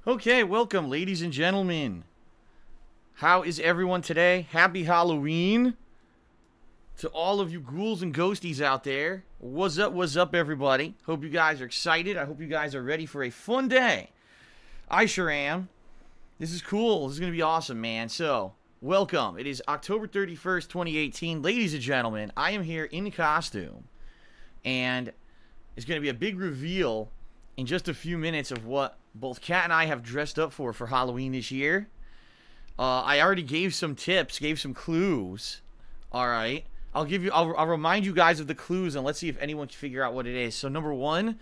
Okay, welcome, ladies and gentlemen. How is everyone today? Happy Halloween to all of you ghouls and ghosties out there. What's up, everybody? Hope you guys are excited. I hope you guys are ready for a fun day. I sure am. This is cool. This is going to be awesome, man. So, welcome. It is October 31st, 2018. Ladies and gentlemen, I am here in costume. And it's going to be a big reveal in just a few minutes of what both Kat and I have dressed up for Halloween this year. I already gave some tips, gave some clues. All right. I'll remind you guys of the clues, and let's see if anyone can figure out what it is. So, number one,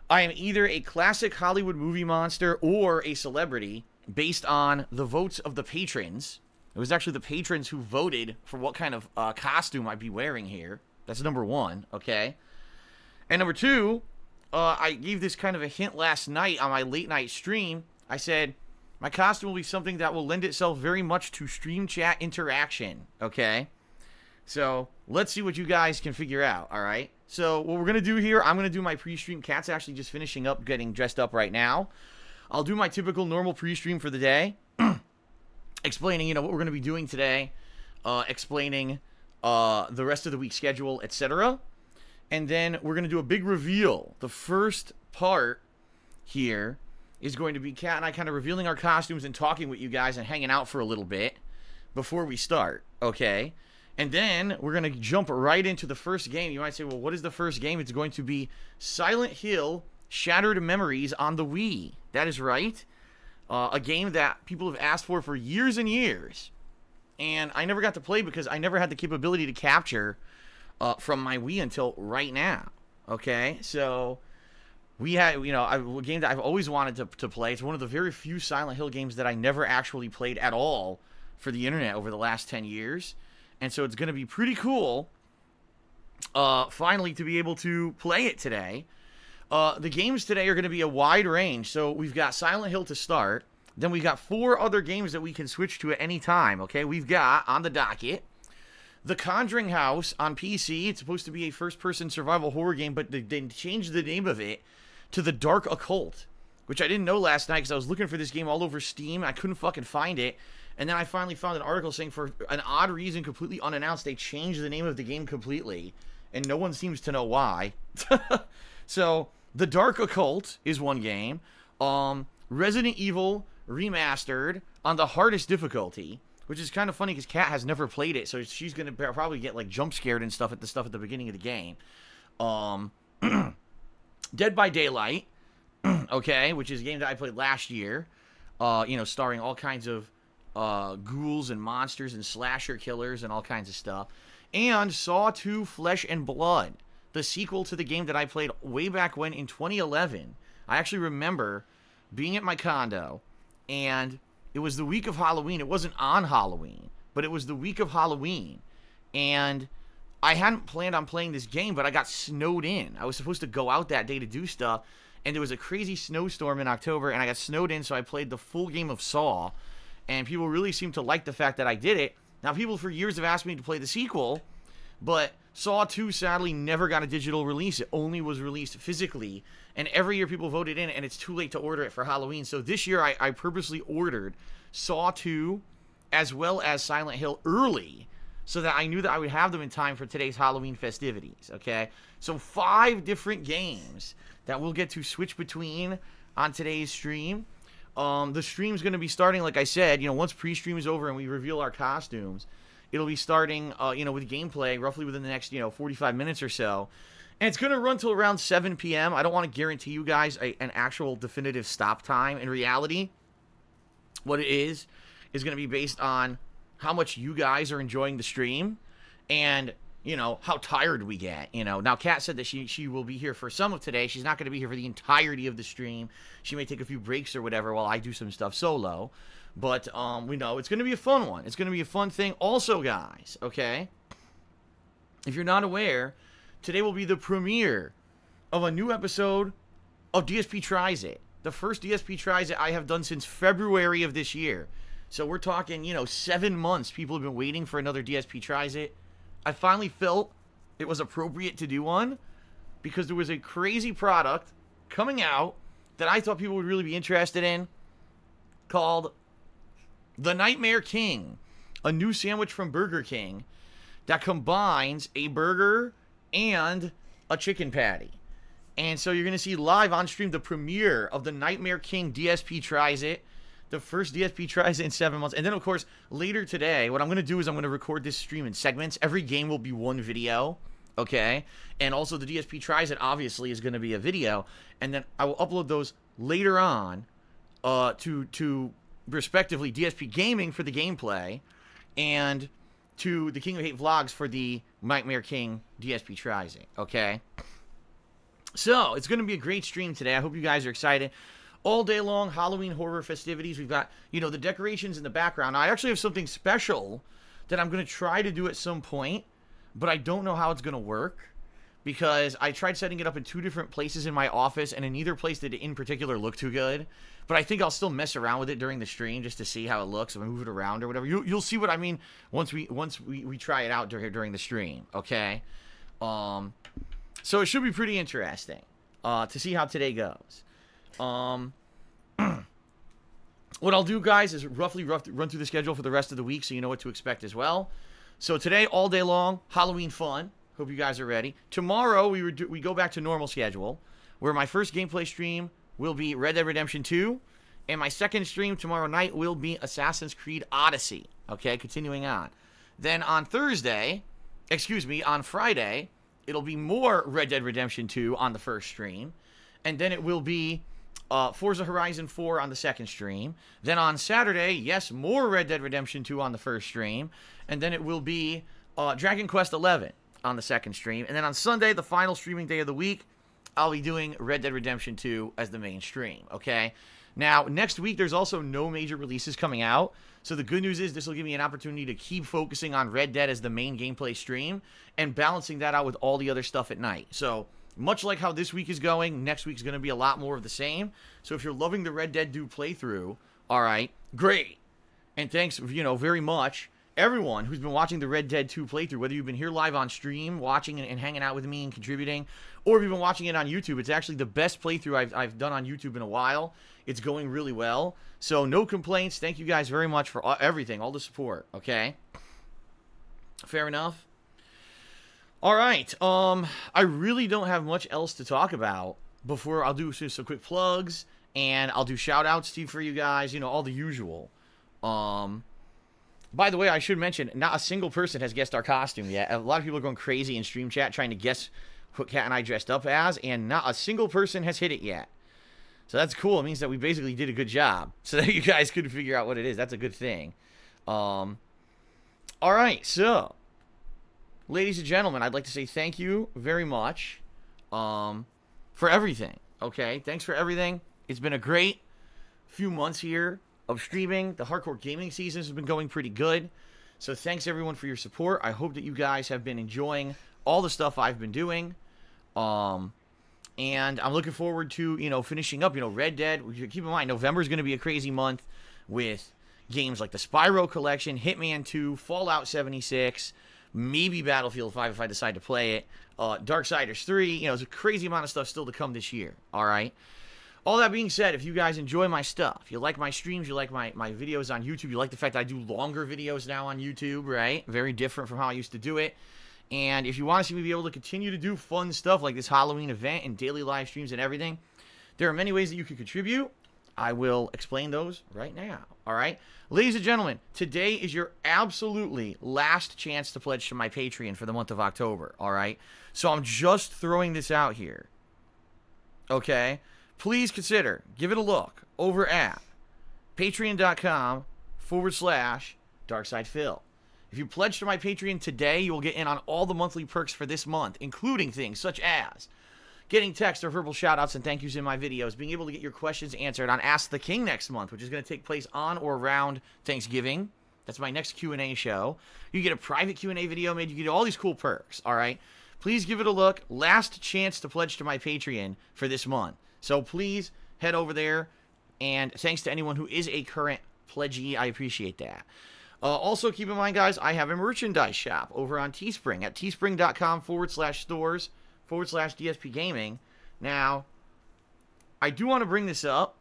I am either a classic Hollywood movie monster or a celebrity based on the votes of the patrons. It was actually the patrons who voted for what kind of costume I'd be wearing here. That's number one, okay? And number two, I gave this kind of a hint last night on my late night stream. I said, my costume will be something that will lend itself very much to stream chat interaction, okay? So, let's see what you guys can figure out, alright? So, what we're going to do here, I'm going to do my pre-stream. Kat's actually just finishing up getting dressed up right now. I'll do my typical normal pre-stream for the day. Explaining, what we're going to be doing today. Explaining the rest of the week's schedule, etc. And then we're going to do a big reveal. The first part here is going to be Kat and I kind of revealing our costumes and talking with you guys and hanging out for a little bit before we start, okay? And then we're going to jump right into the first game. You might say, well, what is the first game? It's going to be Silent Hill Shattered Memories on the Wii. That is right. A game that people have asked for years and years. And I never got to play because I never had the capability to capture from my Wii until right now. Okay, so we had, a game that I've always wanted to play. It's one of the very few Silent Hill games that I never actually played at all for the internet over the last 10 years. And so it's going to be pretty cool, finally, to be able to play it today. The games today are going to be a wide range. So we've got Silent Hill to start. Then we've got 4 other games that we can switch to at any time. Okay, we've got on the docket The Conjuring House on PC. It's supposed to be a first-person survival horror game, but they changed the name of it to The Dark Occult, which I didn't know last night because I was looking for this game all over Steam. I couldn't fucking find it. And then I finally found an article saying for an odd reason, completely unannounced, they changed the name of the game completely. And no one seems to know why. So, The Dark Occult is one game. Resident Evil Remastered on the hardest difficulty, which is kind of funny because Kat has never played it, so she's going to probably get, like, jump scared and stuff at the beginning of the game. Dead by Daylight, okay, which is a game that I played last year, starring all kinds of ghouls and monsters and slasher killers and all kinds of stuff. And Saw 2 Flesh and Blood, the sequel to the game that I played way back when in 2011. I actually remember being at my condo, and it was the week of Halloween. It wasn't on Halloween, but it was the week of Halloween. And I hadn't planned on playing this game, but I got snowed in. I was supposed to go out that day to do stuff, and there was a crazy snowstorm in October, and I got snowed in, so I played the full game of Saw. And people really seemed to like the fact that I did it. Now, people for years have asked me to play the sequel, but Saw 2 sadly never got a digital release. It only was released physically. And every year people voted in, and it's too late to order it for Halloween. So this year I purposely ordered Saw 2 as well as Silent Hill early so that I knew that I would have them in time for today's Halloween festivities, okay? So 5 different games that we'll get to switch between on today's stream. The stream's going to be starting, like I said, once pre-stream is over and we reveal our costumes, it'll be starting, with gameplay roughly within the next, 45 minutes or so. And it's going to run till around 7 p.m. I don't want to guarantee you guys an actual definitive stop time. In reality, what it is going to be based on how much you guys are enjoying the stream and, how tired we get, Now, Kat said that she will be here for some of today. She's not going to be here for the entirety of the stream. She may take a few breaks or whatever while I do some stuff solo. But, we know it's going to be a fun one. It's going to be a fun thing. Also, guys, okay, if you're not aware, today will be the premiere of a new episode of DSP Tries It. The first DSP Tries It I have done since February of this year. So we're talking, 7 months people have been waiting for another DSP Tries It. I finally felt it was appropriate to do one because there was a crazy product coming out that I thought people would really be interested in. called the Nightmare King, a new sandwich from Burger King that combines a burger and a chicken patty. And so you're going to see live on stream the premiere of the Nightmare King DSP Tries It. The first DSP tries it in 7 months. And then, of course, later today, what I'm going to do is I'm going to record this stream in segments. Every game will be one video, okay? And also the DSP Tries It, obviously, is going to be a video. And then I will upload those later on to respectively, DSPGaming for the gameplay and to the King of Hate Vlogs for the Nightmare King DSP Tries It, okay? So, it's going to be a great stream today. I hope you guys are excited. All day long, Halloween horror festivities. We've got, you know, the decorations in the background. Now, I actually have something special that I'm going to try to do at some point, but I don't know how it's going to work because I tried setting it up in 2 different places in my office, and in neither place did it in particular look too good. But I think I'll still mess around with it during the stream just to see how it looks and move it around or whatever. You'll see what I mean once we try it out during the stream, okay? So it should be pretty interesting to see how today goes. What I'll do, guys, is roughly run through the schedule for the rest of the week so you know what to expect as well. So today, all day long, Halloween fun. Hope you guys are ready. Tomorrow, we go back to normal schedule, where my first gameplay stream will be Red Dead Redemption 2, and my second stream tomorrow night will be Assassin's Creed Odyssey. Okay, continuing on. Then on Friday, it'll be more Red Dead Redemption 2 on the first stream, and then it will be Forza Horizon 4 on the second stream. Then on Saturday, yes, more Red Dead Redemption 2 on the first stream. And then it will be Dragon Quest 11 on the second stream. And then on Sunday, the final streaming day of the week, I'll be doing Red Dead Redemption 2 as the main stream, okay? Now, next week, there's also no major releases coming out. So the good news is this will give me an opportunity to keep focusing on Red Dead as the main gameplay stream and balancing that out with all the other stuff at night. So much like how this week is going, next week's going to be a lot more of the same. So if you're loving the Red Dead 2 playthrough, all right, great. And thanks, you know, very much, everyone who's been watching the Red Dead 2 playthrough, whether you've been here live on stream, watching and hanging out with me and contributing, or if you've been watching it on YouTube. It's actually the best playthrough I've done on YouTube in a while. It's going really well. So no complaints. Thank you guys very much for everything, all the support, okay? Fair enough? All right, I really don't have much else to talk about before I'll do some quick plugs, and I'll do shout-outs for you guys, you know, all the usual. By the way, I should mention, not a single person has guessed our costume yet. A lot of people are going crazy in stream chat trying to guess what Kat and I dressed up as, and not a single person has hit it yet. So that's cool. It means that we basically did a good job, so that you guys could figure out what it is. That's a good thing. All right, so ladies and gentlemen, I'd like to say thank you very much for everything, okay? Thanks for everything. It's been a great few months here of streaming. The hardcore gaming season has been going pretty good. So thanks, everyone, for your support. I hope that you guys have been enjoying all the stuff I've been doing. And I'm looking forward to, you know, finishing up, you know, Red Dead. Keep in mind, November is going to be a crazy month with games like the Spyro Collection, Hitman 2, Fallout 76, maybe Battlefield 5 if I decide to play it, Darksiders 3, you know, there's a crazy amount of stuff still to come this year, alright? All that being said, if you guys enjoy my stuff, you like my streams, you like my videos on YouTube, you like the fact that I do longer videos now on YouTube, right? Very different from how I used to do it. And if you want to see me be able to continue to do fun stuff like this Halloween event and daily live streams and everything, there are many ways that you can contribute. I will explain those right now, alright? Ladies and gentlemen, today is your absolutely last chance to pledge to my Patreon for the month of October, alright? So I'm just throwing this out here, okay? Please consider, give it a look over at patreon.com/DarksidePhil. If you pledge to my Patreon today, you will get in on all the monthly perks for this month, including things such as getting text or verbal shoutouts and thank yous in my videos, being able to get your questions answered on Ask the King next month, which is going to take place on or around Thanksgiving. That's my next Q&A show. You get a private Q&A video made. You get all these cool perks, all right? Please give it a look. Last chance to pledge to my Patreon for this month. So please head over there, and thanks to anyone who is a current pledgee. I appreciate that. Also, keep in mind, guys, I have a merchandise shop over on Teespring at teespring.com/stores/DSPGaming. Now, I do want to bring this up.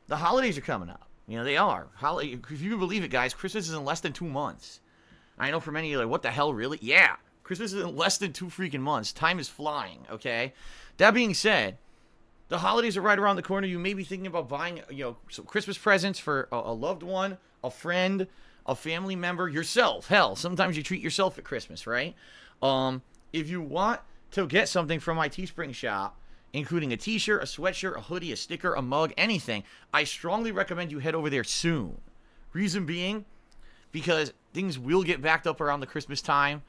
the holidays are coming up. You know, they are. If you can believe it, guys, Christmas is in less than 2 months. I know for many of you are like, what the hell, really? Yeah, Christmas is in less than 2 freaking months. Time is flying, okay? That being said, the holidays are right around the corner. You may be thinking about buying, you know, some Christmas presents for a loved one, a friend, a family member, yourself. Hell, sometimes you treat yourself at Christmas, right? If you want to get something from my Teespring shop, including a t-shirt, a sweatshirt, a hoodie, a sticker, a mug, anything, I strongly recommend you head over there soon. Reason being, because things will get backed up around the Christmas time.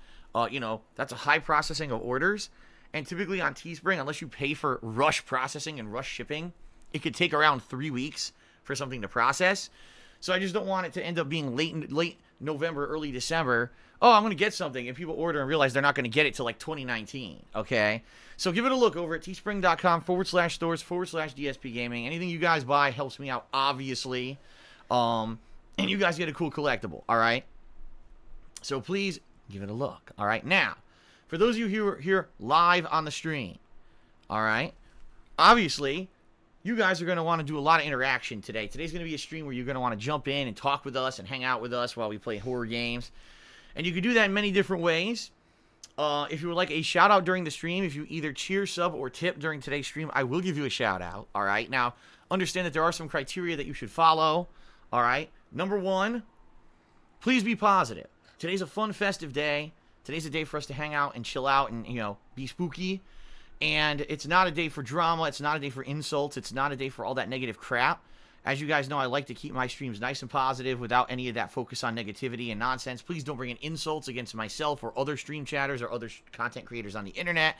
You know, that's a high processing of orders. And typically on Teespring, unless you pay for rush processing and rush shipping, it could take around 3 weeks for something to process. So I just don't want it to end up being late November, early December. Oh, I'm going to get something, and people order and realize they're not going to get it till like 2019, okay? So give it a look over at teespring.com/stores/DSPGaming. Anything you guys buy helps me out, obviously. And you guys get a cool collectible, all right? So please give it a look, all right? Now, for those of you who are here live on the stream, all right, obviously, you guys are going to want to do a lot of interaction today. Today's going to be a stream where you're going to want to jump in and talk with us and hang out with us while we play horror games. And you can do that in many different ways. If you would like a shout out during the stream, if you either cheer, sub, or tip during today's stream, I will give you a shout out, all right? Now, understand that there are some criteria that you should follow, all right? Number one, please be positive. Today's a fun, festive day. Today's a day for us to hang out and chill out and, you know, be spooky. And it's not a day for drama. It's not a day for insults. It's not a day for all that negative crap. As you guys know, I like to keep my streams nice and positive without any of that focus on negativity and nonsense. Please don't bring in insults against myself or other stream chatters or other content creators on the internet.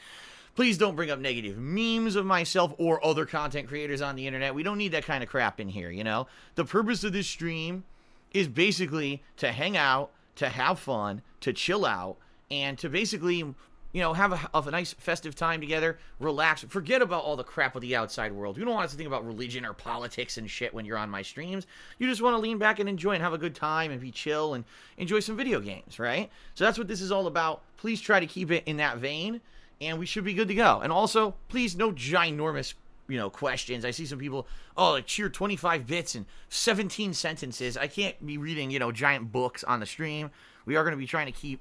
Please don't bring up negative memes of myself or other content creators on the internet. We don't need that kind of crap in here, you know? The purpose of this stream is basically to hang out, to have fun, to chill out, and to basically, you know, have a nice festive time together, relax, forget about all the crap of the outside world. You don't want us to think about religion or politics and shit when you're on my streams. You just want to lean back and enjoy and have a good time and be chill and enjoy some video games, right? So that's what this is all about. Please try to keep it in that vein, and we should be good to go. And also, please, no ginormous, you know, questions. I see some people, oh, like cheer 25 bits and 17 sentences. I can't be reading, you know, giant books on the stream. We are going to be trying to keep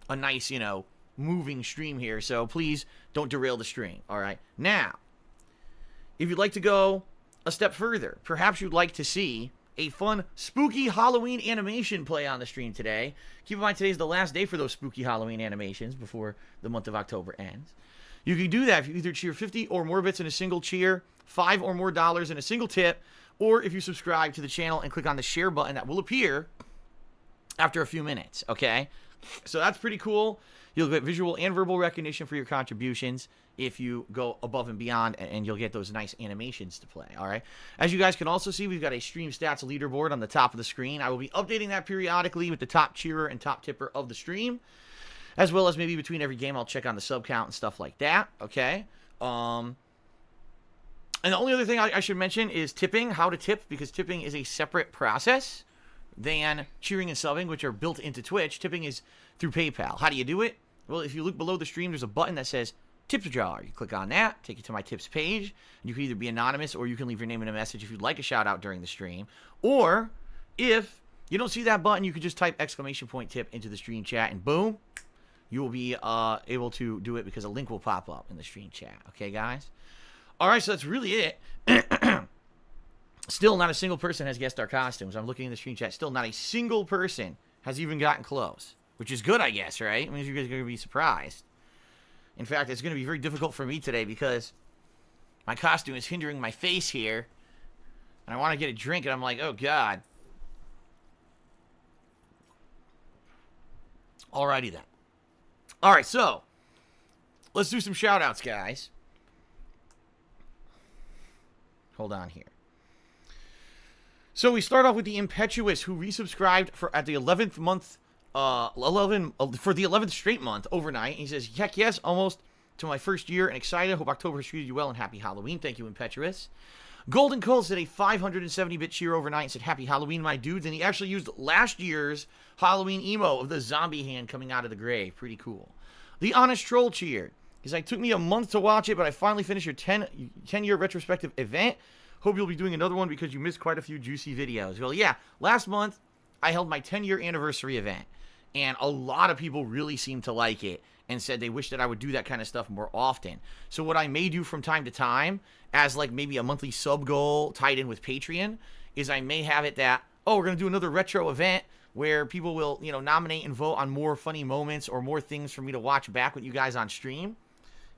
a nice, you know, moving stream here, so please don't derail the stream, all right? Now, if you'd like to go a step further, perhaps you'd like to see a fun, spooky Halloween animation play on the stream today. Keep in mind, today's the last day for those spooky Halloween animations before the month of October ends. You can do that if you either cheer 50 or more bits in a single cheer, $5 or more in a single tip, or if you subscribe to the channel and click on the share button that will appear after a few minutes, okay? So that's pretty cool. You'll get visual and verbal recognition for your contributions if you go above and beyond, and you'll get those nice animations to play, all right? As you guys can also see, we've got a stream stats leaderboard on the top of the screen. I will be updating that periodically with the top cheerer and top tipper of the stream, as well as maybe between every game I'll check on the sub count and stuff like that, okay? And the only other thing I should mention is tipping, how to tip, because tipping is a separate process than cheering and subbing, which are built into Twitch. Tipping is through PayPal. How do you do it? Well, if you look below the stream, there's a button that says Tips Jar. You click on that, take you to my tips page, and you can either be anonymous or you can leave your name in a message if you'd like a shout out during the stream. Or if you don't see that button, you can just type !tip into the stream chat, and boom, you will be able to do it because a link will pop up in the stream chat. Okay, guys? All right, so that's really it. Still, not a single person has guessed our costumes. I'm looking in the stream chat. Still, not a single person has even gotten close, which is good, I guess, right? It means you guys are going to be surprised. In fact, it's going to be very difficult for me today because my costume is hindering my face here, and I want to get a drink, and I'm like, oh, God. Alrighty, then. All right, so let's do some shout-outs, guys. Hold on here. So we start off with the Impetuous, who resubscribed for the 11th month, for the 11th straight month overnight. He says, heck yes, almost to my first year and excited. Hope October has treated you well and happy Halloween. Thank you, Impetuous. Golden Cold said a 570-bit cheer overnight and said, happy Halloween, my dudes. And he actually used last year's Halloween emo of the zombie hand coming out of the grave. Pretty cool. The Honest Troll cheered. He's like, took me a month to watch it, but I finally finished your 10-year retrospective event. Hope you'll be doing another one because you missed quite a few juicy videos. Well, yeah, last month I held my 10-year anniversary event, and a lot of people really seemed to like it and said they wish that I would do that kind of stuff more often. So what I may do from time to time, as like maybe a monthly sub goal tied in with Patreon, is I may have it that, oh, we're going to do another retro event where people will, you know, nominate and vote on more funny moments or more things for me to watch back with you guys on stream.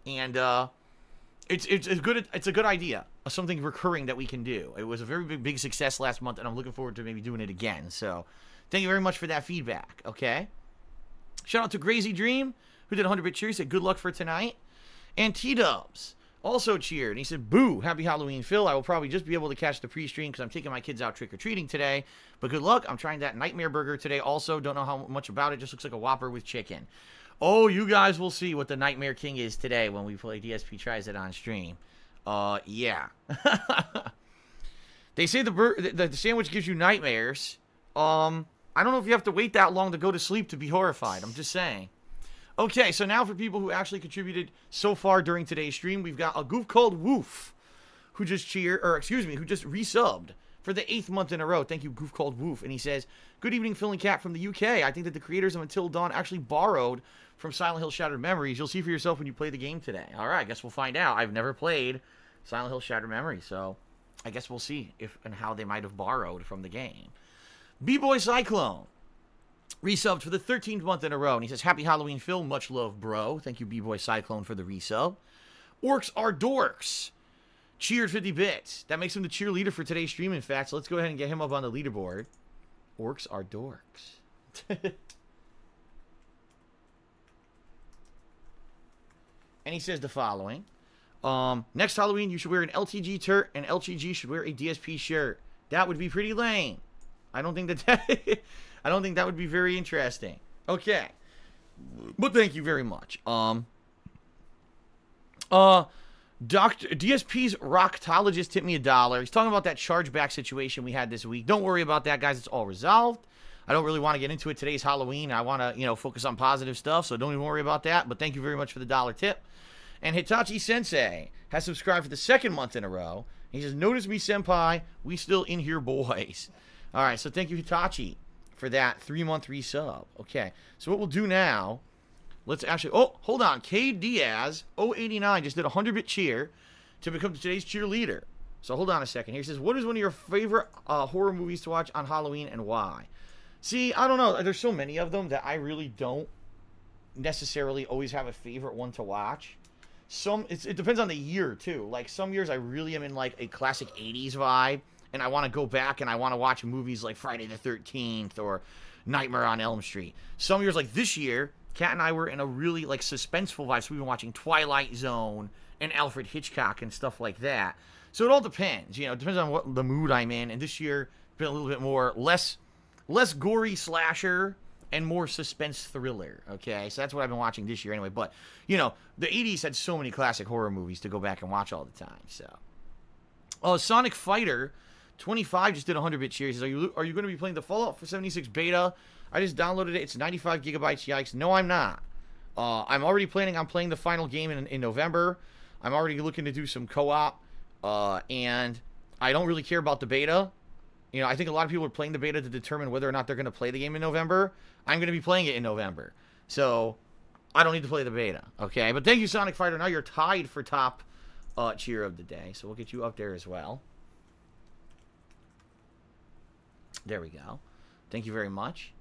And it's a good idea, something recurring that we can do. It was a very big success last month, and I'm looking forward to maybe doing it again. So thank you very much for that feedback, okay? Shout out to Crazy Dream, who did 100-bit cheer. He said, good luck for tonight. And T-Dubs also cheered. And he said, boo, happy Halloween, Phil. I will probably just be able to catch the pre-stream because I'm taking my kids out trick-or-treating today. But good luck. I'm trying that Nightmare Burger today also. Don't know how much about it. Just looks like a Whopper with chicken. Oh, you guys will see what the Nightmare King is today when we play DSP Tries It on stream. Yeah. They say the sandwich gives you nightmares. I don't know if you have to wait that long to go to sleep to be horrified. I'm just saying. Okay, so now for people who actually contributed so far during today's stream, we've got a goof called Woof, who just who just resubbed for the 8th month in a row. Thank you, goof called Woof. And he says, good evening, Phil and Cat from the UK. I think that the creators of Until Dawn actually borrowed from Silent Hill Shattered Memories. You'll see for yourself when you play the game today. All right, I guess we'll find out. I've never played Silent Hill Shattered Memories, so I guess we'll see if and how they might have borrowed from the game. B-Boy Cyclone resubbed for the 13th month in a row, and he says, happy Halloween, Phil. Much love, bro. Thank you, B-Boy Cyclone, for the resub. Orcs Are Dorks cheered 50 bits. That makes him the cheerleader for today's stream, in fact, so let's go ahead and get him up on the leaderboard. Orcs Are Dorks. And he says the following. Next Halloween, you should wear an LTG shirt, and LTG should wear a DSP shirt. That would be pretty lame. I don't think that I don't think that would be very interesting. Okay. But thank you very much. DSP's Rocktologist tipped me $1. He's talking about that chargeback situation we had this week. Don't worry about that, guys. It's all resolved. I don't really want to get into it. Today's Halloween. I want to, you know, focus on positive stuff, so don't even worry about that. But thank you very much for the $1 tip. And Hitachi Sensei has subscribed for the 2nd month in a row. He says, notice me, senpai. We still in here, boys. All right, so thank you, Hitachi, for that 3-month resub. Okay, so what we'll do now, let's actually... Oh, hold on. Cade Diaz, 089, just did a 100-bit cheer to become today's cheerleader. So hold on a second here. He says, what is one of your favorite horror movies to watch on Halloween and why? See, I don't know. There's so many of them that I really don't necessarily always have a favorite one to watch. It depends on the year, too. Like, some years I really am in, like, a classic 80s vibe, and I want to go back and I want to watch movies like Friday the 13th or Nightmare on Elm Street. Some years, like this year, Kat and I were in a really, like, suspenseful vibe, so we've been watching Twilight Zone and Alfred Hitchcock and stuff like that. So it all depends, you know, it depends on what the mood I'm in, and this year, been a little bit more, less gory slasher and more suspense thriller, okay? So that's what I've been watching this year anyway. But, you know, the 80s had so many classic horror movies to go back and watch all the time, so. Sonic Fighter 25 just did 100-bit cheer. He says, are you going to be playing the Fallout 76 beta? I just downloaded it. It's 95 gigabytes. Yikes. No, I'm not. I'm already planning on playing the final game in November. I'm already looking to do some co-op, and I don't really care about the beta. You know, I think a lot of people are playing the beta to determine whether or not they're going to play the game in November. I'm going to be playing it in November. So, I don't need to play the beta. Okay, but thank you, Sonic Fighter. Now you're tied for top cheer of the day. So, we'll get you up there as well. There we go. Thank you very much.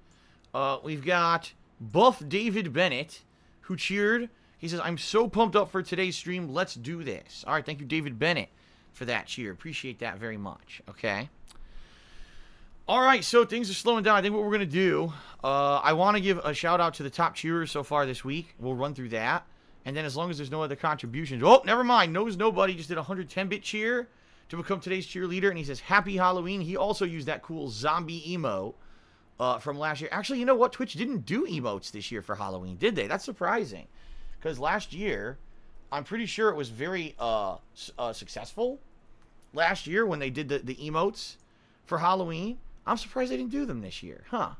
We've got Buff David Bennett, who cheered. He says, I'm so pumped up for today's stream. Let's do this. All right, thank you, David Bennett, for that cheer. Appreciate that very much. Okay. All right, so things are slowing down. I think what we're going to do, I want to give a shout-out to the top cheerers so far this week. We'll run through that. And then as long as there's no other contributions. Oh, never mind. Knows Nobody just did a 110-bit cheer to become today's cheerleader. And he says, happy Halloween. He also used that cool zombie emote from last year. Actually, you know what? Twitch didn't do emotes this year for Halloween, did they? That's surprising. Because last year, I'm pretty sure it was very successful. Last year when they did the emotes for Halloween. I'm surprised they didn't do them this year. Huh.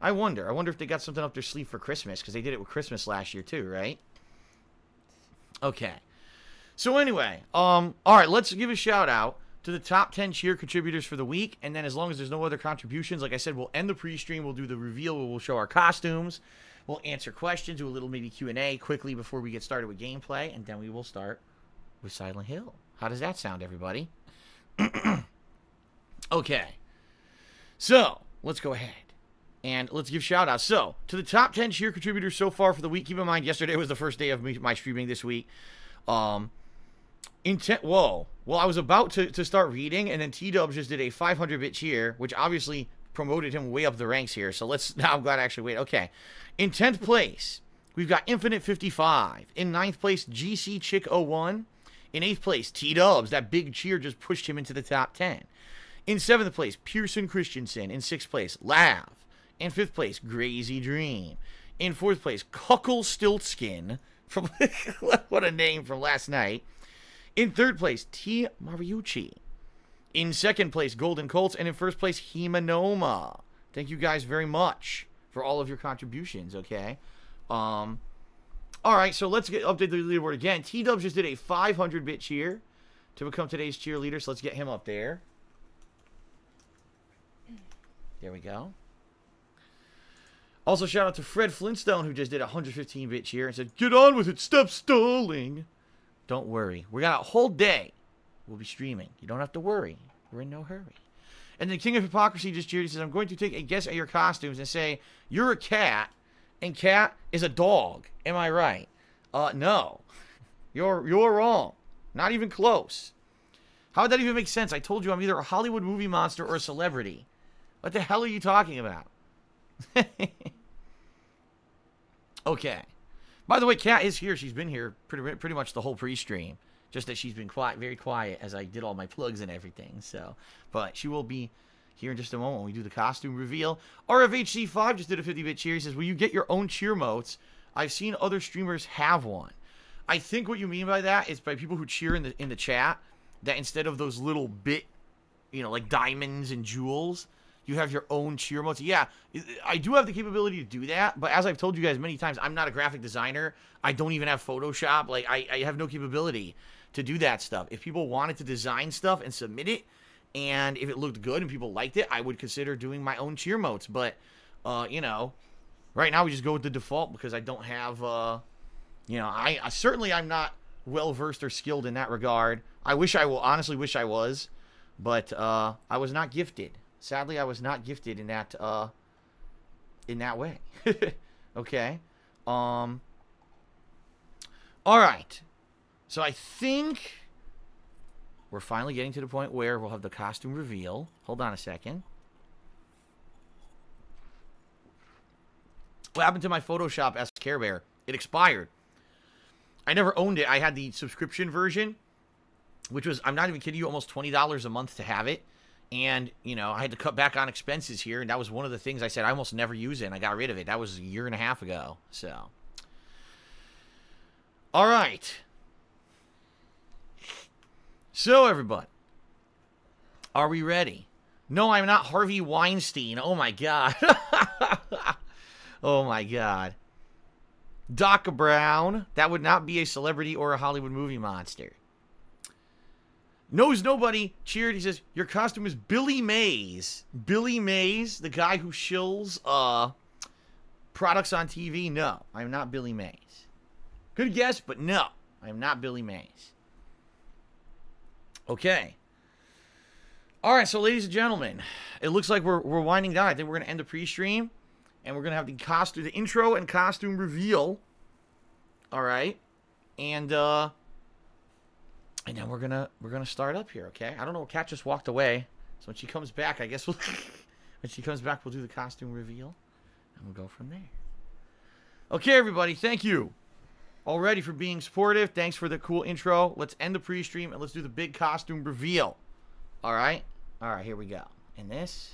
I wonder. I wonder if they got something up their sleeve for Christmas, because they did it with Christmas last year too, right? Okay. So anyway, all right, let's give a shout out to the top 10 cheer contributors for the week. And then as long as there's no other contributions, like I said, we'll end the pre-stream. We'll do the reveal. We'll show our costumes. We'll answer questions, do a little mini Q&A quickly before we get started with gameplay. And then we will start with Silent Hill. How does that sound, everybody? Okay. So, let's go ahead. And let's give shout-outs. So, to the top 10 cheer contributors so far for the week. Keep in mind, yesterday was the first day of my streaming this week. Whoa. Well, I was about to start reading, and then T-Dubs just did a 500-bit cheer, which obviously promoted him way up the ranks here. So now I'm glad I actually wait. Okay. In 10th place, we've got Infinite 55. In 9th place, GC Chick 01. In 8th place, T-Dubs. That big cheer just pushed him into the top 10. In 7th place, Pearson Christensen. In 6th place, Lav. In 5th place, Grazy Dream. In 4th place, Cuckle Stiltskin. From what a name from last night. In 3rd place, T. Mariucci. In 2nd place, Golden Colts. And in 1st place, Himanoma. Thank you guys very much for all of your contributions, okay? Alright, so let's update the leaderboard again. T-Dubs just did a 500-bit cheer to become today's cheerleader, so let's get him up there. There we go. Also, shout out to Fred Flintstone, who just did a 115-bit cheer and said, "Get on with it, stop stalling." Don't worry. We got a whole day. We'll be streaming. You don't have to worry. We're in no hurry. And then King of Hypocrisy just cheered. He says, "I'm going to take a guess at your costumes and say, you're a cat, and cat is a dog. Am I right?" No. You're wrong. Not even close. How would that even make sense? I told you I'm either a Hollywood movie monster or a celebrity. What the hell are you talking about? Okay. By the way, Kat is here. She's been here pretty much the whole pre-stream. Just that she's been quiet, very quiet as I did all my plugs and everything. So, but she will be here in just a moment when we do the costume reveal. RFHC5 just did a 50-bit cheer. He says, "Will you get your own cheer motes? I've seen other streamers have one." I think what you mean by that is by people who cheer in the chat, that instead of those little bit, you know, like diamonds and jewels, you have your own cheer modes. Yeah, I do have the capability to do that, but as I've told you guys many times, I'm not a graphic designer. I don't even have Photoshop. Like, I have no capability to do that stuff. If people wanted to design stuff and submit it, and if it looked good and people liked it, I would consider doing my own cheer modes. But, you know, right now we just go with the default because I don't have, you know, I certainly I'm not well-versed or skilled in that regard. I honestly wish I was, but I was not gifted. Sadly, I was not gifted in that way. Okay. All right. So I think we're finally getting to the point where we'll have the costume reveal. Hold on a second. What happened to my Photoshop as Care Bear? It expired. I never owned it. I had the subscription version, which was, I'm not even kidding you, almost $20 a month to have it. And, you know, I had to cut back on expenses here, and that was one of the things I said I almost never use it, and I got rid of it. That was a year and a half ago, so. All right. So, everybody, are we ready? No, I'm not Harvey Weinstein. Oh, my God. Oh, my God. Doc Brown. That would not be a celebrity or a Hollywood movie monster. Knows Nobody cheered. He says, "Your costume is Billy Mays." Billy Mays, the guy who shills products on TV? No, I'm not Billy Mays. Good guess, but no, I'm not Billy Mays. Okay. All right, so ladies and gentlemen, it looks like we're winding down. I think we're going to end the pre-stream, and we're going to have the intro and costume reveal. All right. And then we're gonna start up here, okay? I don't know. Kat just walked away, so when she comes back, I guess we'll do the costume reveal, and we'll go from there. Okay, everybody, thank you already for being supportive. Thanks for the cool intro. Let's end the pre-stream and let's do the big costume reveal. All right, here we go. And this